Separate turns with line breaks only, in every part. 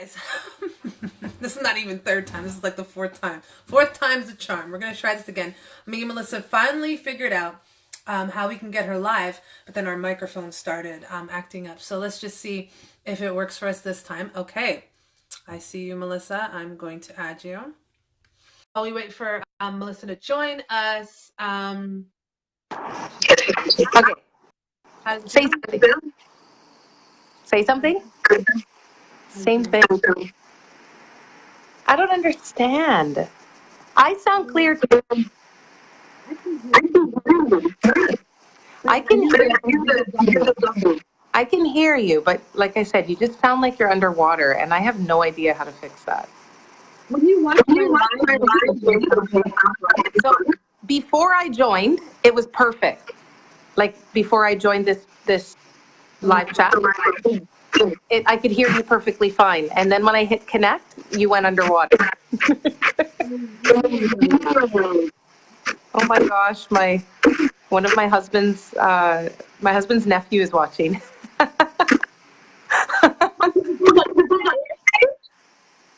guys. This is not even third time. This is like the fourth time. Fourth time's the charm. We're going to try this again. Me and Melissa finally figured out how we can get her live, but then our microphone started acting up. So let's just see if it works for us this time. Okay. I see you, Melissa. I'm going to add you. While we wait for Melissa to join us.
Okay. Say something. Say something. Same thing. I don't understand. I sound clear to you. I can hear you, but like I said, you just sound like you're underwater, and I have no idea how to fix that.
When you watch my live,
So before I joined, it was perfect. Like before I joined this live chat, I could hear you perfectly fine. And then when I hit connect, you went underwater. Oh my gosh, one of my husband's nephew is watching.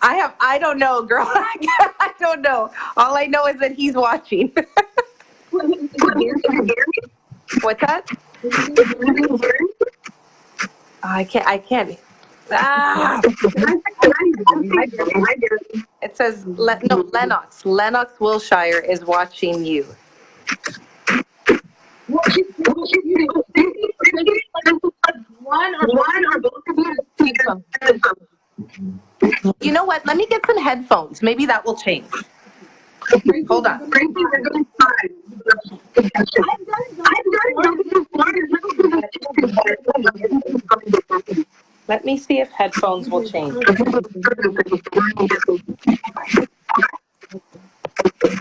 I don't know, girl. I don't know. All I know is that he's watching. What's that? I can't. Ah! It says Lennox. Lennox Wilshire is watching you.
one or both of you.
You know what? Let me get some headphones. Maybe that will change. Hold on. Let me see if headphones will change.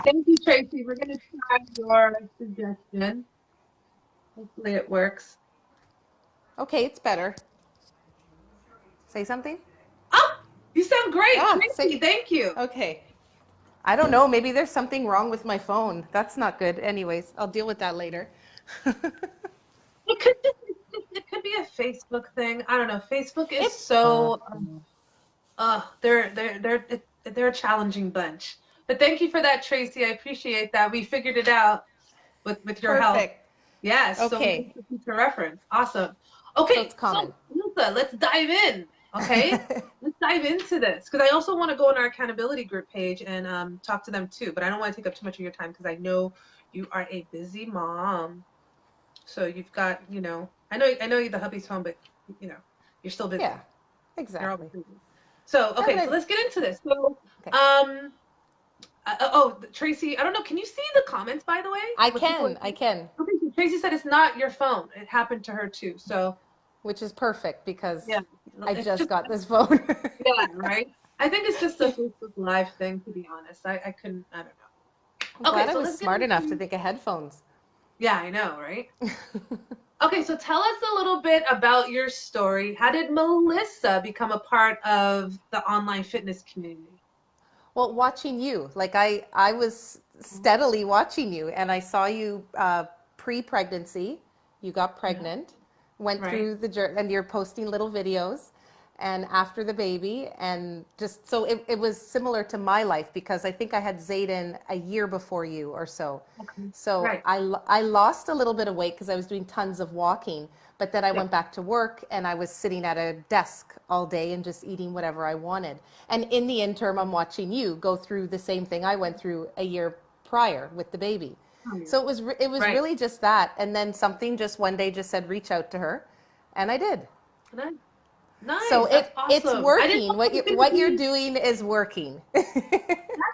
Thank you, Tracy. We're going to try your suggestion. Hopefully it works.
Okay, it's better. Say something?
Oh, you sound great.
Ah,
Tracy, thank you.
Okay. I don't know. Maybe there's something wrong with my phone. That's not good. Anyways, I'll deal with that later.
It could be a Facebook thing. I don't know. Facebook is so they're a challenging bunch. But thank you for that, Tracy. I appreciate that. We figured it out with your help. Yes.
Okay.
So future reference. Awesome. Okay.
So it's common.
So Lisa, let's dive in. Okay. Let's dive into this because I also want to go on our accountability group page and talk to them too. But I don't want to take up too much of your time because I know you are a busy mom. So you've got, I know you're the hubby's home, but you're still busy.
Yeah, exactly.
So, okay, so let's get into this. So, Tracy, I don't know. Can you see the comments, by the way?
I can.
Okay, so Tracy said it's not your phone. It happened to her too. So,
which is perfect because I just got this phone.
Yeah, right. I think it's just a Facebook Live thing, to be honest. I don't know.
I'm glad I was smart enough to think of headphones.
Yeah, I know, right? Okay, so tell us a little bit about your story. How did Melissa become a part of the online fitness community?
Well, watching you, like I was steadily watching you, and I saw you pre-pregnancy. You got pregnant, went through the journey, and you're posting little videos. And after the baby, and just so it was similar to my life because I think I had Zayden a year before you or so. Okay. So I lost a little bit of weight because I was doing tons of walking, but then I went back to work and I was sitting at a desk all day and just eating whatever I wanted. And in the interim, I'm watching you go through the same thing I went through a year prior with the baby. So it was really just that. And then something just one day just said, reach out to her. And I did.
Nice.
So it's
awesome.
working. What you're doing is working.
That's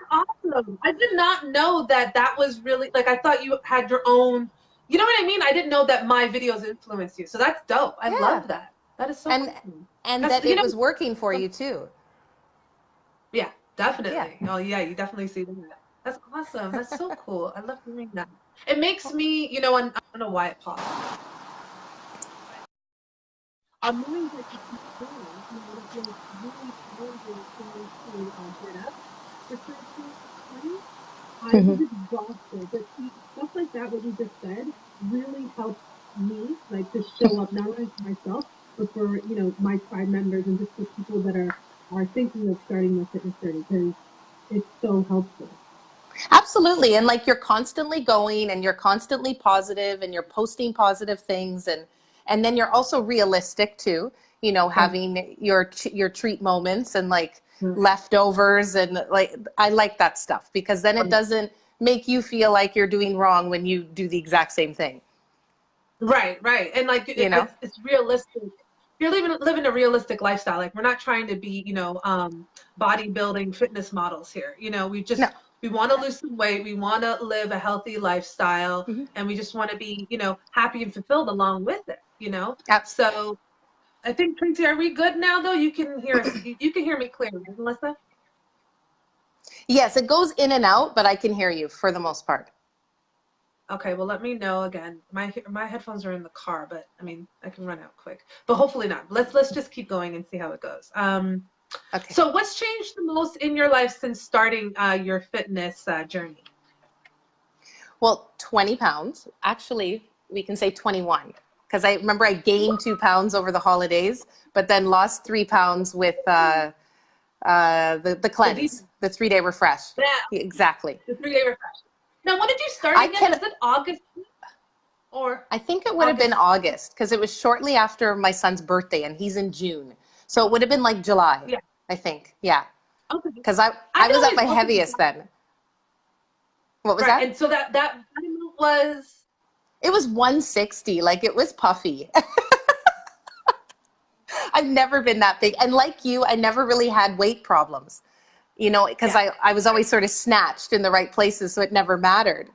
awesome. I did not know that was really, like, I thought you had your own, you know what I mean? I didn't know that my videos influenced you. So that's dope. I love that. That is so cool.
And that it was working for you too.
Yeah, definitely. Yeah. Oh yeah, you definitely see that. That's awesome. That's so cool. I love hearing that. It makes me, I don't know why it paused. I'm knowing that you keep going, it's really challenging to get up for 13 I was exhausted, but stuff like that, what you just said, really helps me, like, to show up not only for myself, but for, my tribe members and just for people that are
are thinking of starting their fitness journey because it's so helpful.
Absolutely. And like you're constantly going and you're constantly positive and you're posting positive things and then you're also realistic too, you know,
Yeah.
having your treat moments and like
Right.
leftovers and like I like that stuff because then it doesn't make you feel like you're doing wrong when you do the exact same thing,
Right. And like
you know?
it's realistic. You're living a realistic lifestyle. Like we're not trying to be, bodybuilding fitness models here. You know,
No.
we want to lose some weight, we want to live a healthy lifestyle,
Mhm.
and we just want to be, happy and fulfilled along with it, you know?
Abs-
So I think, Tracy, are we good now though? You can hear us. You can hear me clearly, Melissa?
Yes, it goes in and out, but I can hear you for the most part.
Okay, well, let me know again. My headphones are in the car, but I mean, I can run out quick. But hopefully not. Let's just keep going and see how it goes.
Okay.
So what's changed the most in your life since starting your fitness journey?
Well, 20 pounds. Actually, we can say 21 because I remember I gained 2 pounds over the holidays, but then lost 3 pounds with the
The deep,
cleanse, the 3-day refresh.
yeah,
Exactly.
the 3-day refresh. Now, when did you start
I
again?
can.
Is it August or
I think it would have been
August?
August because it was shortly after my son's birthday, and he's in June, so it would have been like July.
Yeah.
I think. Yeah,
Okay.
because I
I've
was at
always
my
wanted
heaviest then. What was
right,
that?
and so that amount was
It was 160. Like it was puffy. I've never been that big. And like you, I never really had weight problems, you know, because
yeah,
I was always sort of snatched in the right places. So it never mattered.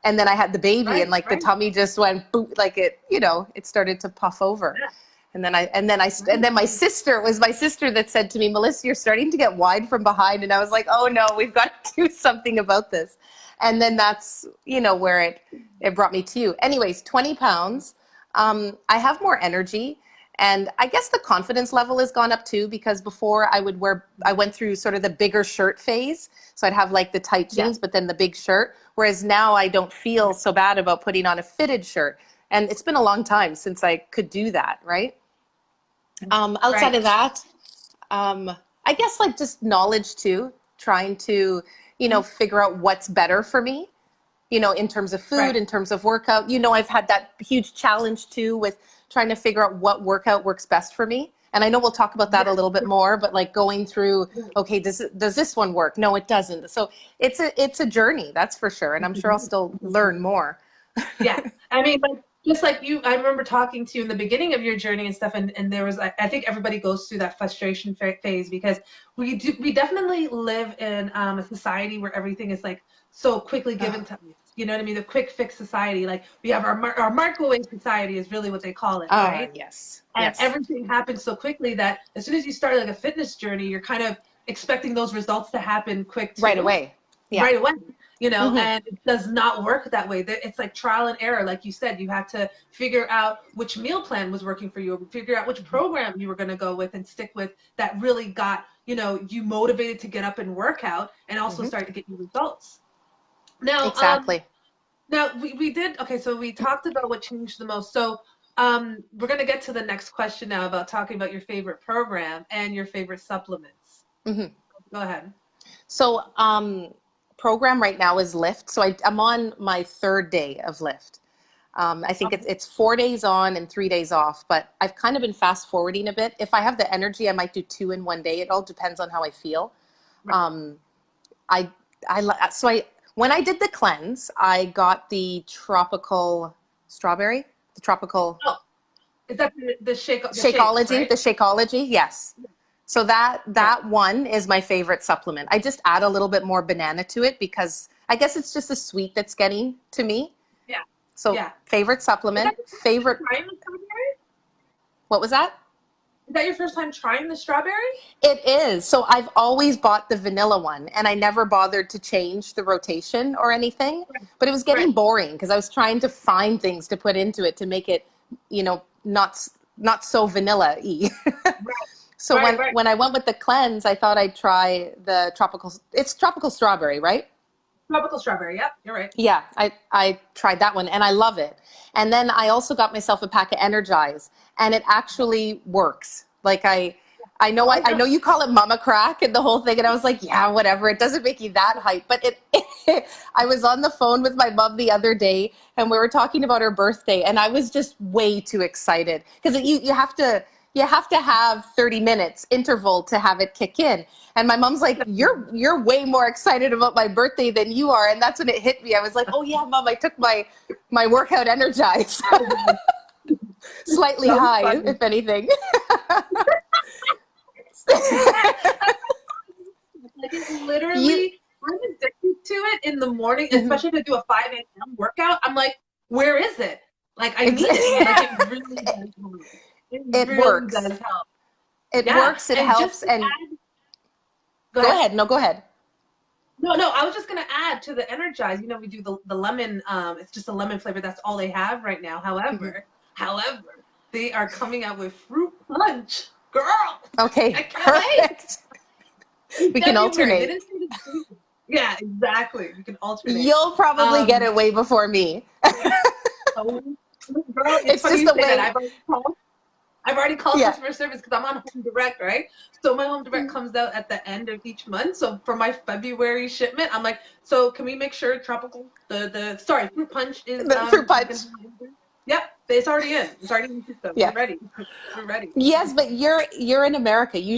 And then I had the baby and like the
right,
tummy just went boop, like it, you know, it started to puff over.
yeah,
And then my sister, it was my sister that said to me, Melissa, you're starting to get wide from behind. And I was like, oh no, we've got to do something about this. And then that's, you know, where it brought me to you. Anyways, 20 pounds. I have more energy. And I guess the confidence level has gone up too, because before I went through sort of the bigger shirt phase. So I'd have like the tight
yeah.
jeans, but then the big shirt. Whereas now I don't feel so bad about putting on a fitted shirt. And it's been a long time since I could do that, right? Outside
Right.
of that, I guess like just knowledge too, trying to, you know, figure out what's better for me, you know, in terms of food,
Right.
in terms of workout. You know, I've had that huge challenge too with trying to figure out what workout works best for me. And I know we'll talk about that a
Yes.
little bit more, but like going through,
Right.
okay, does this one work? No, it doesn't. So it's a journey, that's for sure. And I'm sure I'll still learn more.
Yeah. I mean, like, just like you, I remember talking to you in the beginning of your journey and stuff, and there was, I think everybody goes through that frustration phase because we definitely live in a society where everything is like so quickly given to us. You know what I mean? The quick fix society. Like we have our microwave society is really what they call it, right?
Yes,
And
yes,
everything happens so quickly that as soon as you start like a fitness journey, you're kind of expecting those results to happen quick
right
too,
away. Yeah.
right away,
Hmm.
and it does not work that way. It's like trial and error. Like you said, you had to figure out which meal plan was working for you, or figure out which program you were going to go with and stick with that really got, you motivated to get up and work out and also
Hmm.
start to get you results. Now,
Exactly.
we did, okay, so we talked about what changed the most. So we're going to get to the next question now about talking about your favorite program and your favorite supplements.
Hmm.
Go ahead.
So, program right now is Lift. So I'm on my third day of Lift. I think
Okay.
it's 4 days on and 3 days off, but I've kind of been fast forwarding a bit. If I have the energy, I might do two in one day. It all depends on how I feel.
Right.
Um, I, so when I did the cleanse, I got the tropical strawberry, the tropical
Oh, is that the shakes,
Shakeology,
right?
the Shakeology, yes. So that
Yeah.
that one is my favorite supplement. I just add a little bit more banana to it because I guess it's just the sweet that's getting to me.
Yeah.
So
Yeah.
favorite
Is that
supplement,
your first time
favorite,
trying the strawberry?
what was that?
Is that your first time trying the strawberry?
It is. So I've always bought the vanilla one and I never bothered to change the rotation or anything,
Right.
but it was
Right.
getting boring because I was trying to find things to put into it to make it, you know, not so vanilla-y.
Right.
So
Right. Right.
when I went with the cleanse, I thought I'd try the tropical. It's tropical strawberry, right?
Tropical strawberry. Yep. You're right.
Yeah, I tried that one and I love it. And then I also got myself a pack of Energize, and it actually works. Like I know you call it mama crack and the whole thing, and I was like, yeah, whatever. It doesn't make you that hype, but I was on the phone with my mom the other day, and we were talking about her birthday, and I was just way too excited because you have to have 30 minutes interval to have it kick in. And my mom's like, you're way more excited about my birthday than you are, and that's when it hit me. I was like, oh yeah, mom, I took my workout Energize. Slightly high, funny. If anything.
Like it's literally, I'm addicted to it in the morning, especially if I do a 5 a.m. workout. I'm like, where is it? Like I need it. Like it really does help.
It really works.
Does help.
It works. It helps. And go ahead. No, go ahead.
No, I was just gonna add to the Energize. You know, we do the lemon. It's just a lemon flavor. That's all they have right now. However, they are coming out with fruit punch. Girl.
Okay. Perfect. We can alternate.
Yeah, exactly. We can alternate.
You'll probably get it way before me.
Girl, it's just the way. I've already called customer service because I'm on Home Direct, right? So my Home Direct comes out at the end of each month. So for my February shipment, I'm like, so can we make sure fruit punch is
fruit punch.
Yep, it's already in. It's already in the system. Yeah. We're ready.
Yes, but you're in America. You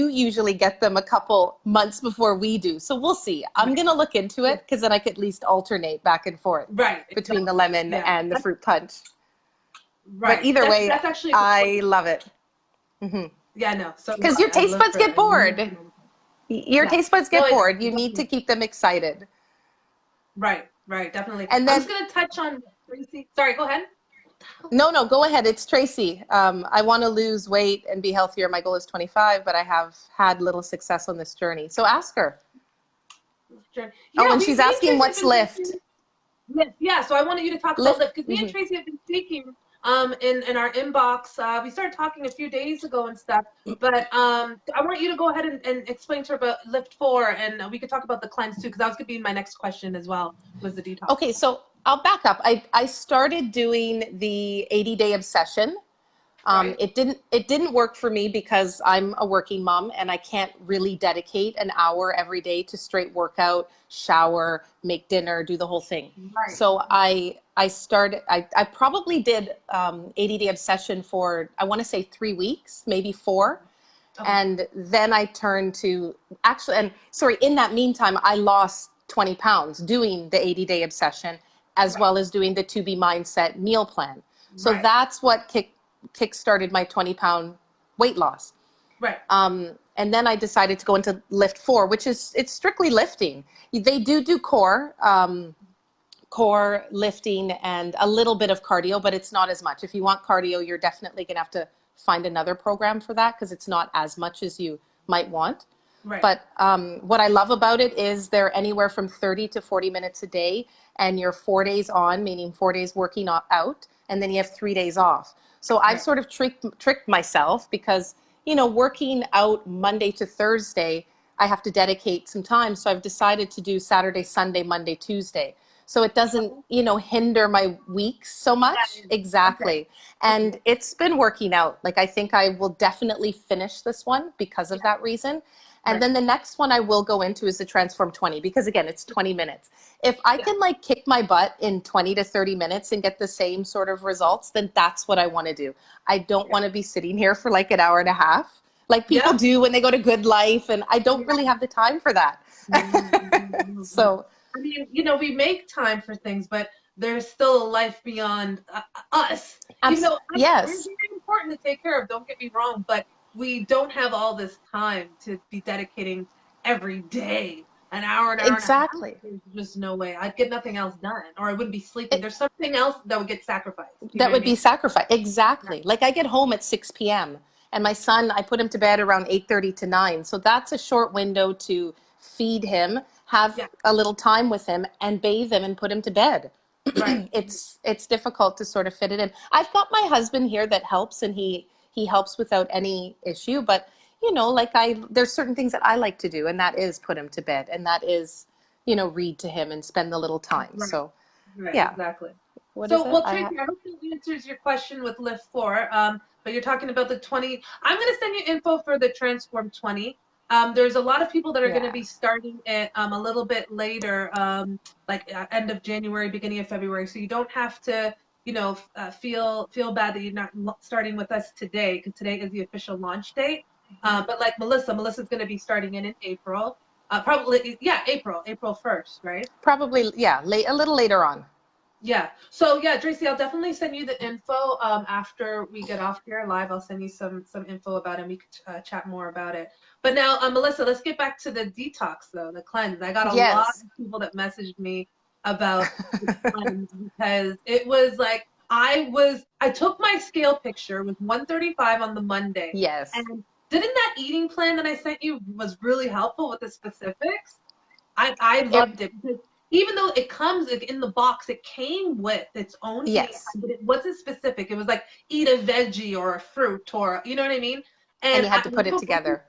usually get them a couple months before we do. So we'll see. I'm gonna look into it because then I could at least alternate back and forth between the lemon and the fruit punch. Right. But either way, that's actually I love it. Mm-hmm.
Yeah, no. So
because your taste buds get bored. Your taste buds get bored. You need to keep them excited.
Right, definitely.
And then
I'm just gonna touch on Tracy. Sorry, go ahead.
No, go ahead. It's Tracy. I want to lose weight and be healthier. My goal is 25, but I have had little success on this journey. So ask her. And she's asking what's Lift.
Yeah, so I wanted you to talk about Lift because me and Tracy have been speaking in our inbox. We started talking a few days ago and stuff, but I want you to go ahead and explain to her about Lift 4, and we could talk about the cleanse too, because that was going to be my next question as well, was the detox.
Okay, so I'll back up. I started doing the 80-day obsession. It didn't work for me because I'm a working mom and I can't really dedicate an hour every day to straight workout, shower, make dinner, do the whole thing. Right. So I probably did 80-day obsession for, I want to say 3 weeks, maybe 4. Oh. And then I turned to in that meantime, I lost 20 pounds doing the 80-day obsession as well as doing the To Be Mindset meal plan. So that's what kick-started my 20-pound weight loss.
Right.
And then I decided to go into Lift 4, which it's strictly lifting. They do core lifting and a little bit of cardio, but it's not as much. If you want cardio, you're definitely going to have to find another program for that because it's not as much as you might want. Right. But what I love about it is they're anywhere from 30 to 40 minutes a day, and you're 4 days on, meaning 4 days working out, and then you have 3 days off. So I've sort of tricked myself because, working out Monday to Thursday, I have to dedicate some time. So I've decided to do Saturday, Sunday, Monday, Tuesday. So it doesn't, hinder my weeks so much. Exactly. Okay. And it's been working out. Like, I think I will definitely finish this one because of that reason. And then the next one I will go into is the Transform 20, because again, it's 20 minutes. If I can kick my butt in 20 to 30 minutes and get the same sort of results, then that's what I want to do. I don't want to be sitting here for an hour and a half like people do when they go to Good Life. And I don't really have the time for that. So,
I mean, we make time for things, but there's still a life beyond us.
Yes.
It's very important to take care of, don't get me wrong, but we don't have all this time to be dedicating every day an hour and an hour.
Exactly.
There's just no way. I'd get nothing else done, or I wouldn't be sleeping. There's something else that would get sacrificed.
That would be sacrificed. Exactly. Yeah. Like I get home at 6 p.m. and my son, I put him to bed around 8:30 to 9. So that's a short window to feed him, have a little time with him, and bathe him and put him to bed. Right. It's difficult to sort of fit it in. I've got my husband here that helps, and he helps without any issue, but there's certain things that I like to do, and that is put him to bed, and that is, read to him and spend the little time. Right. So,
exactly. Tracy, I hope that answers your question with Lift 4. but you're talking about the 20. I'm going to send you info for the Transform 20. There's a lot of people that are going to
Yeah.
be starting it a little bit later, like end of January, beginning of February. So you don't have to, feel bad that you're not starting with us today, because today is the official launch date. But like Melissa's going to be starting in April. Probably, yeah, April 1st, right?
Probably, yeah, a little later on.
Yeah. So yeah, Tracy, I'll definitely send you the info after we get off here live. I'll send you some info about it, and we could chat more about it. But now, Melissa, let's get back to the detox though, the cleanse. I got a lot
Yes.
of people that messaged me about the cleanse because it was like I took my scale picture, it was 135 on the Monday.
Yes.
And didn't that eating plan that I sent you was really helpful with the specifics? I loved it because even though it comes in the box, it came with its own eating
Yes.
plan, but it wasn't specific. It was like eat a veggie or a fruit, or you know what I mean?
And you had to put it together.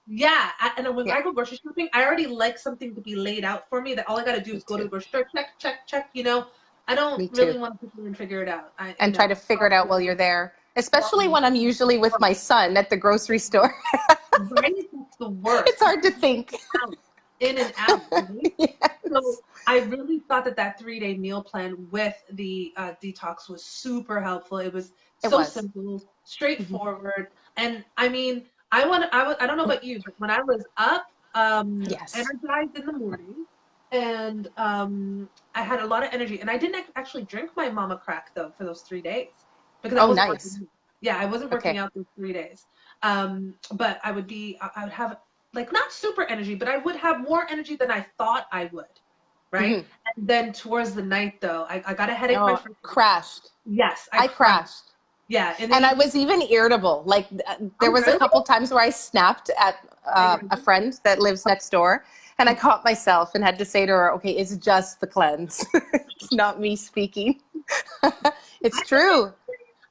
Yeah, and when
Yeah.
I go grocery shopping, I already like something to be laid out for me. That all I got to do is go to the grocery store, check. I don't
Me
really
too.
want to sit there and figure it out.
And try to figure it out while you're there, especially when I'm usually with my son at the grocery store.
Right? That's the worst.
It's hard to think.
In and out. Right?
Yes.
So I really thought that 3-day meal plan with the detox was super helpful. It was simple, straightforward, and I mean, I don't know about you, but when I was up,
Yes.
energized in the morning, and I had a lot of energy, and I didn't actually drink my mama crack though for those 3 days because I wasn't
nice.
working. Yeah, I wasn't working out those 3 days. But I would have like not super energy, but I would have more energy than I thought I would. Right. And then towards the night though, I got a headache.
Oh, crashed.
Yes.
I crashed.
Yeah.
And I was even irritable. Like there was a couple times where I snapped at a friend that lives next door, and I caught myself and had to say to her, okay, it's just the cleanse. It's not me speaking. It's true.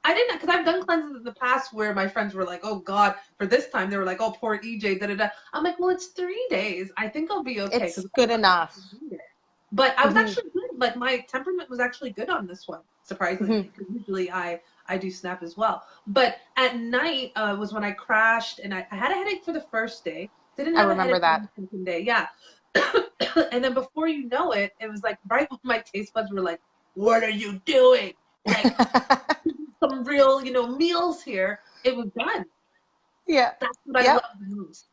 I didn't, because I've done cleanses in the past where my friends were like, oh God, for this time, they were like, oh, poor EJ, da-da-da. I'm like, well, it's 3 days. I think I'll be okay.
It's good enough.
But I was actually good. Like my temperament was actually good on this one, surprisingly, because usually I do snap as well. But at night was when I crashed, and I had a headache for the first day. Didn't have
I remember that.
for the second day. Yeah. And then before you know it, it was like right when my taste buds were like, what are you doing? Like some real, meals here. It was done.
Yeah.
That's what I love the most.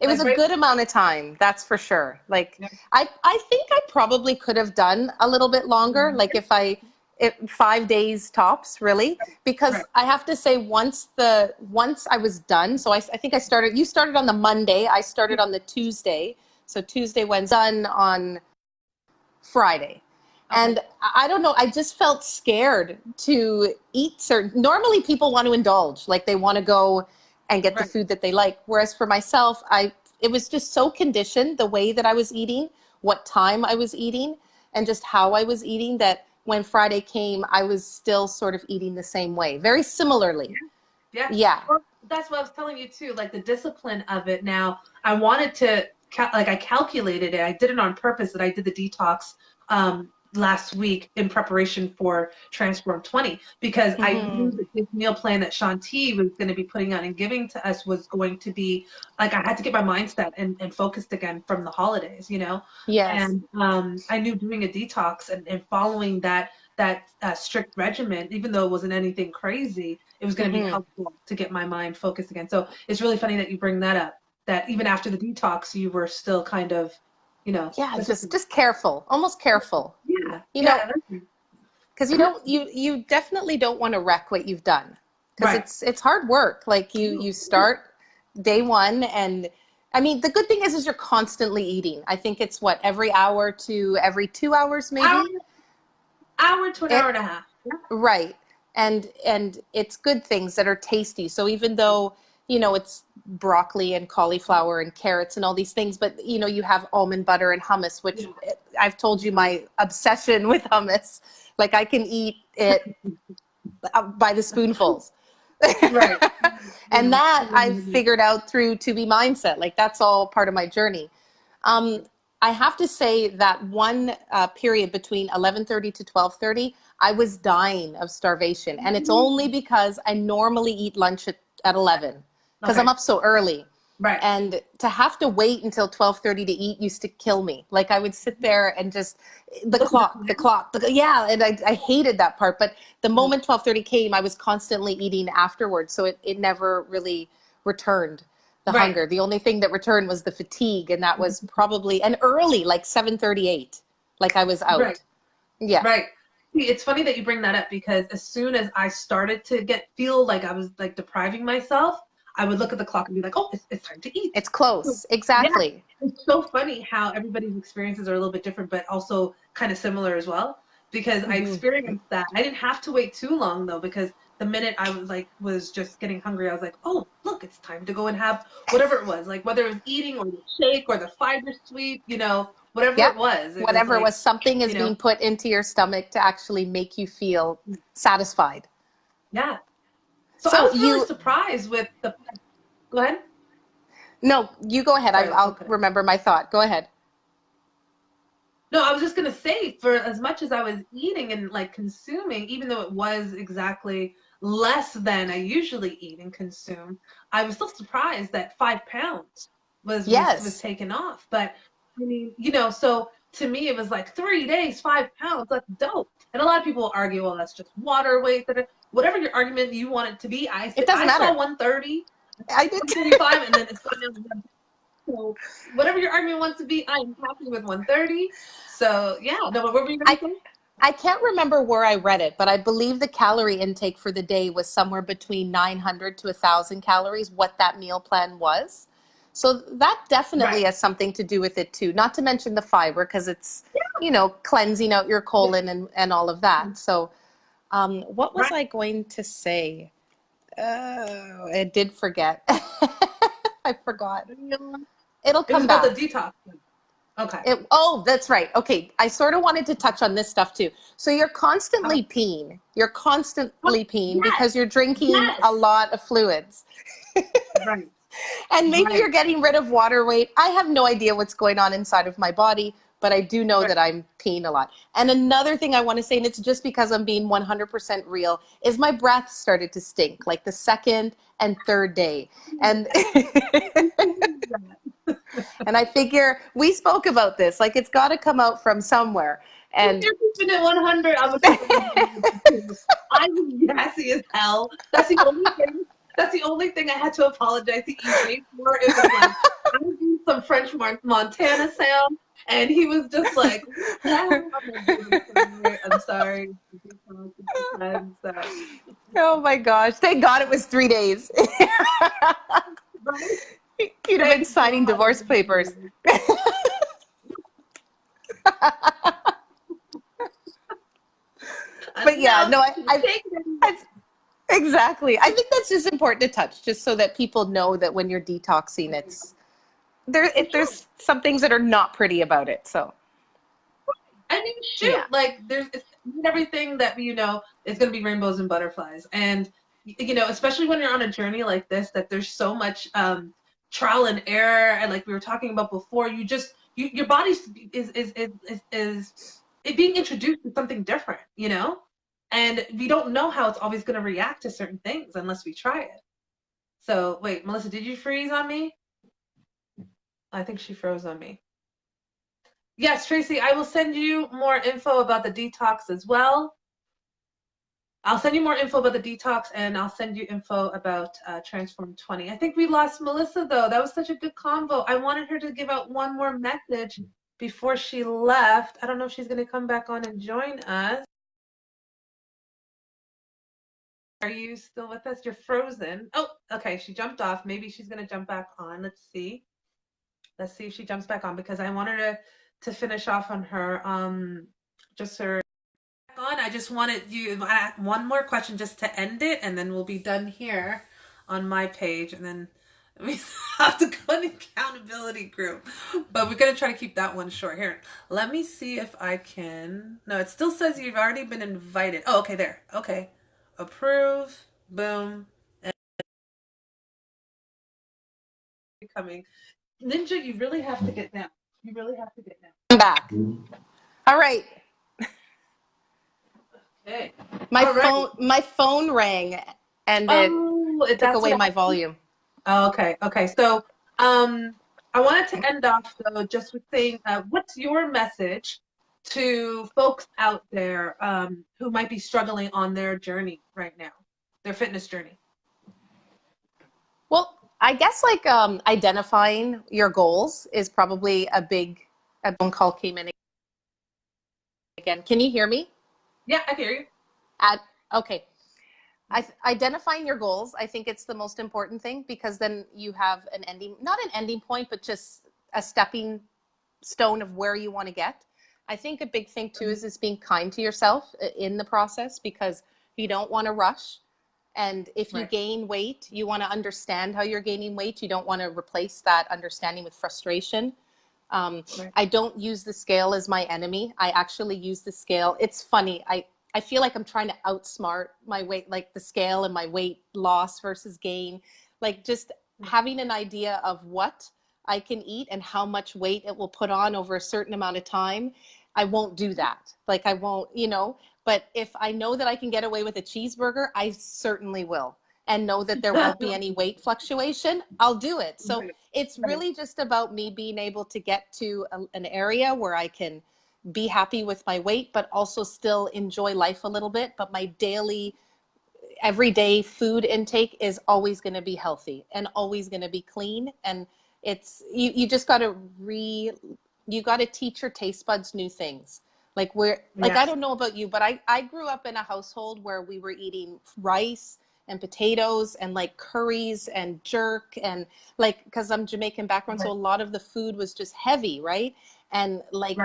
It was a good amount of time, that's for sure. Like, I think I probably could have done a little bit longer, like if 5 days tops, really, because I have to say once I was done, so I think you started on the Monday, I started on the Tuesday, so Tuesday, Wednesday, done on Friday. And I don't know, I just felt scared to eat normally people want to indulge, like they want to go and get the food that they like. Whereas for myself, it was just so conditioned, the way that I was eating, what time I was eating, and just how I was eating, that when Friday came, I was still sort of eating the same way, very similarly. Yeah.
Well, that's what I was telling you too, like the discipline of it. Now, I wanted to, I calculated it. I did it on purpose, that I did the detox last week in preparation for Transform 20, because I knew that this meal plan that Shanti was going to be putting out and giving to us was going to be like, I had to get my mindset and focused again from the holidays,
Yes.
And I knew doing a detox and following that strict regimen, even though it wasn't anything crazy, it was going to be helpful to get my mind focused again. So it's really funny that you bring that up, that even after the detox, you were still kind of,
just careful, almost careful. Because you definitely don't want to wreck what you've done, because it's hard work. Like you start day one, and I mean the good thing is you're constantly eating. I think it's every hour to every 2 hours, maybe
hour to an hour and a half.
Right, and it's good things that are tasty. So even though it's broccoli and cauliflower and carrots and all these things, but you have almond butter and hummus, which I've told you my obsession with hummus. Like I can eat it by the spoonfuls. Right. And that I've figured out through To Be Mindset. Like that's all part of my journey. I have to say that one period between 11:30 to 12:30, I was dying of starvation, and it's only because I normally eat lunch at 11 because I'm
Okay.
up so early.
Right.
And to have to wait until 12:30 to eat used to kill me. Like I would sit there and just
Look at the
the clock, yeah, and I hated that part. But the
time.
moment 12:30 came, I was constantly eating afterwards, so it never really returned the
Right.
hunger. The only thing that returned was the fatigue, and that was probably an early, like 7:38, like I was
Right.
out. Yeah,
Right. See, it's funny that you bring that up because as soon as I started to feel like I was like depriving myself, I would look at the clock and be like, "Oh, it's time to eat."
it's
So,
close.
yeah,
Exactly.
it's so funny how everybody's experiences are a little bit different, but also kind of similar as well. Because I
Hmm.
experienced that. I didn't have to wait too long though, because the minute I was just getting hungry, I was like, "Oh, look, it's time to go and have whatever it was, like whether it was eating or the shake or the fiber sweet, whatever
Yep.
it was. It was
Whatever it
like,
was, something is
you know,
being put into your stomach to actually make you feel satisfied.
yeah. So I
So
was really
you,
surprised with the. Go ahead.
no, you go ahead.
Sorry,
I'll
don't cut it.
remember my thought. Go ahead.
No, I was just gonna say, for as much as I was eating and like consuming, even though it was exactly less than I usually eat and consume, I was still surprised that 5 pounds was
Yes.
taken off. But I mean, so to me it was like 3 days, 5 pounds. That's dope. And a lot of people will argue, well, that's just water weight. Whatever your argument you want it to be.
It doesn't
I saw
matter.
130,
I did.
135, and then it's gone down to. So whatever your argument wants to be, I am happy with 130. So yeah, no, what were you gonna
I
say?
I can't remember where I read it, but I believe the calorie intake for the day was somewhere between 900 to 1,000 calories, what that meal plan was. So that definitely
Right.
has something to do with it too. Not to mention the fiber, because it's, cleansing out your
Yeah.
colon and all of that. So, what was
Right.
I going to say? I did forget. I forgot. It'll
It was
come
about the
back.
detox. Okay.
Oh, that's right. Okay. I sort of wanted to touch on this stuff too. So you're
Okay.
constantly peeing. You're
Oh,
constantly peeing
yes.
because you're drinking
Yes.
a lot of fluids.
Right.
And maybe you're
Right.
getting rid of water weight. I have no idea what's going on inside of my body, but I do know
Right.
that I'm peeing a lot. And another thing I want to say, and it's just because I'm being 100% real, is my breath started to stink like the second and third day. And and I figure we spoke about this, like it's got to come out from somewhere.
If
And
you're keeping it 100, I would keep it 100 too. I was gassy as hell. That's the only thing. That's the only thing I had to apologize to EJ for. It was like I was doing some French Montana sound, and he was just like, "No, I'm like, dude, I'm sorry. So,
oh my gosh, thank God it was 3 days.
right?
You'd have been
Thank
signing
God.
divorce papers. But yeah,
Enough.
no,
Take it.
I exactly. I think that's just important to touch, just so that people know that when you're detoxing, there's some things that are not pretty about it. So
I mean, shoot,
yeah,
like it's not everything that is going to be rainbows and butterflies, and especially when you're on a journey like this, that there's so much trial and error, and like we were talking about before, your body is it being introduced to something different, and we don't know how it's always going to react to certain things unless we try it. So wait, Melissa, did you freeze on me? I think she froze on me. Yes, Tracy, I will send you more info about the detox as well. I'll send you more info about the detox, and I'll send you info about Transform 20. I think we lost Melissa, though. That was such a good convo. I wanted her to give out one more message before she left. I don't know if she's going to come back on and join us. Are you still with us? You're frozen. Oh, okay. She jumped off. Maybe she's going to jump back on. Let's see. Let's see if she jumps back on, because I wanted to finish off on her just her on. I just wanted you one more question just to end it, and then we'll be done here on my page, and then we have to go in the accountability group. But we're gonna try to keep that one short. Here, let me see if I can. No, it still says you've already been invited. Oh, okay, there. Okay, approve. Boom. And coming. Ninja, you really have to get down. You really have to get down.
I'm back. All right.
Okay.
My phone rang and it took
That's
away
what
my volume.
Okay. Okay. So, I wanted to end off though just with saying, what's your message to folks out there who might be struggling on their journey right now, their fitness journey?
Well, I guess like identifying your goals is probably a phone call came in again. Can you hear me?
Yeah, I hear you.
Okay. Identifying your goals, I think it's the most important thing because then you have an ending, not an ending point, but just a stepping stone of where you want to get. I think a big thing too is being kind to yourself in the process because you don't want to rush. And if you gain weight, you want to understand how you're gaining weight. You don't want to replace that understanding with frustration. I don't use the scale as my enemy. I actually use the scale. It's funny. I feel like I'm trying to outsmart my weight, like the scale and my weight loss versus gain. Like just having an idea of what I can eat and how much weight it will put on over a certain amount of time. I won't do that. Like I won't, but if I know that I can get away with a cheeseburger, I certainly will. And know that there won't be any weight fluctuation, I'll do it. So it's really just about me being able to get to an area where I can be happy with my weight, but also still enjoy life a little bit. But my daily, everyday food intake is always going to be healthy and always going to be clean. And it's, you just got to you got to teach your taste buds new things. Like I don't know about you, but I grew up in a household where we were eating rice and potatoes and like curries and jerk and like, because I'm Jamaican background, so a lot of the food was just heavy, right? And like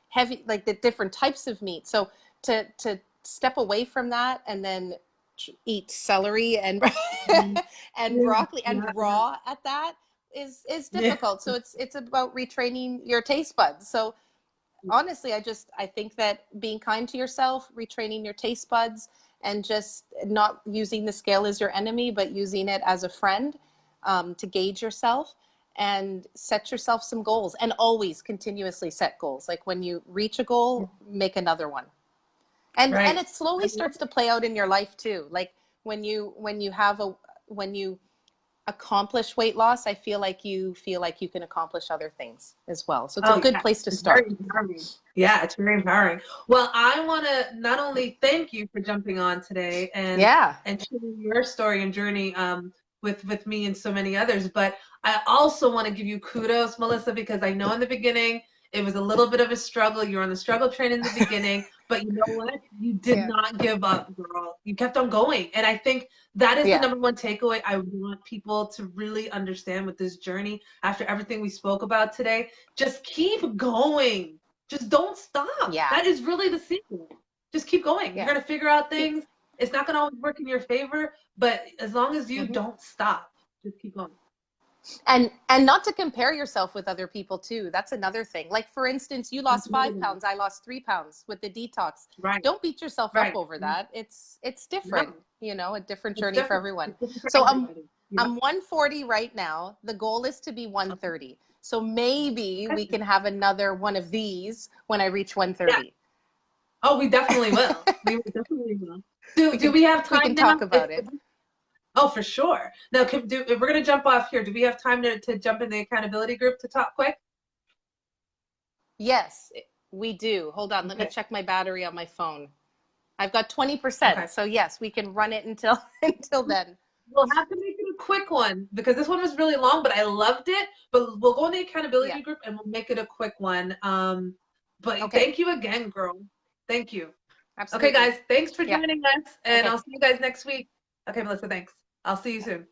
heavy, like the different types of meat. So to step away from that and then eat celery and and broccoli and raw at that is difficult. So it's about retraining your taste buds. So honestly, I think that being kind to yourself, retraining your taste buds, and just not using the scale as your enemy, but using it as a friend to gauge yourself and set yourself some goals, and always continuously set goals. Like when you reach a goal, make another one. And it slowly starts to play out in your life too. Like when you accomplish weight loss, I feel like you can accomplish other things as well. So it's a good place to start.
Yeah, it's very empowering. Well, I want to not only thank you for jumping on today and sharing your story and journey with me and so many others, but I also want to give you kudos, Melissa, because I know in the beginning it was a little bit of a struggle. You were on the struggle train in the beginning, but you know what? You did not give up, girl. You kept on going. And I think that is the number one takeaway I want people to really understand with this journey after everything we spoke about today. Just keep going. Just don't stop.
Yeah.
That is really the secret. Just keep going. You're going to figure out things. It's not going to always work in your favor, but as long as you don't stop, just keep going.
And not to compare yourself with other people too. That's another thing. Like for instance, you lost 5 pounds. I lost 3 pounds with the detox. Don't beat yourself up over that. It's different, a different journey for everyone. So I'm 140 right now. The goal is to be 130. So maybe we can have another one of these when I reach 130.
Oh, we definitely will. We definitely will. Do we have time?
We can talk about it.
Oh, for sure. Now, if we're going to jump off here, do we have time to jump in the accountability group to talk quick?
Yes, we do. Hold on. Let me check my battery on my phone. I've got 20%. So yes, we can run it until then.
We'll have to make it a quick one because this one was really long, but I loved it. But we'll go in the accountability group and we'll make it a quick one. But thank you again, girl. Thank you.
Absolutely.
Okay, guys. Thanks for joining us. And I'll see you guys next week. Okay, Melissa, thanks. I'll see you soon.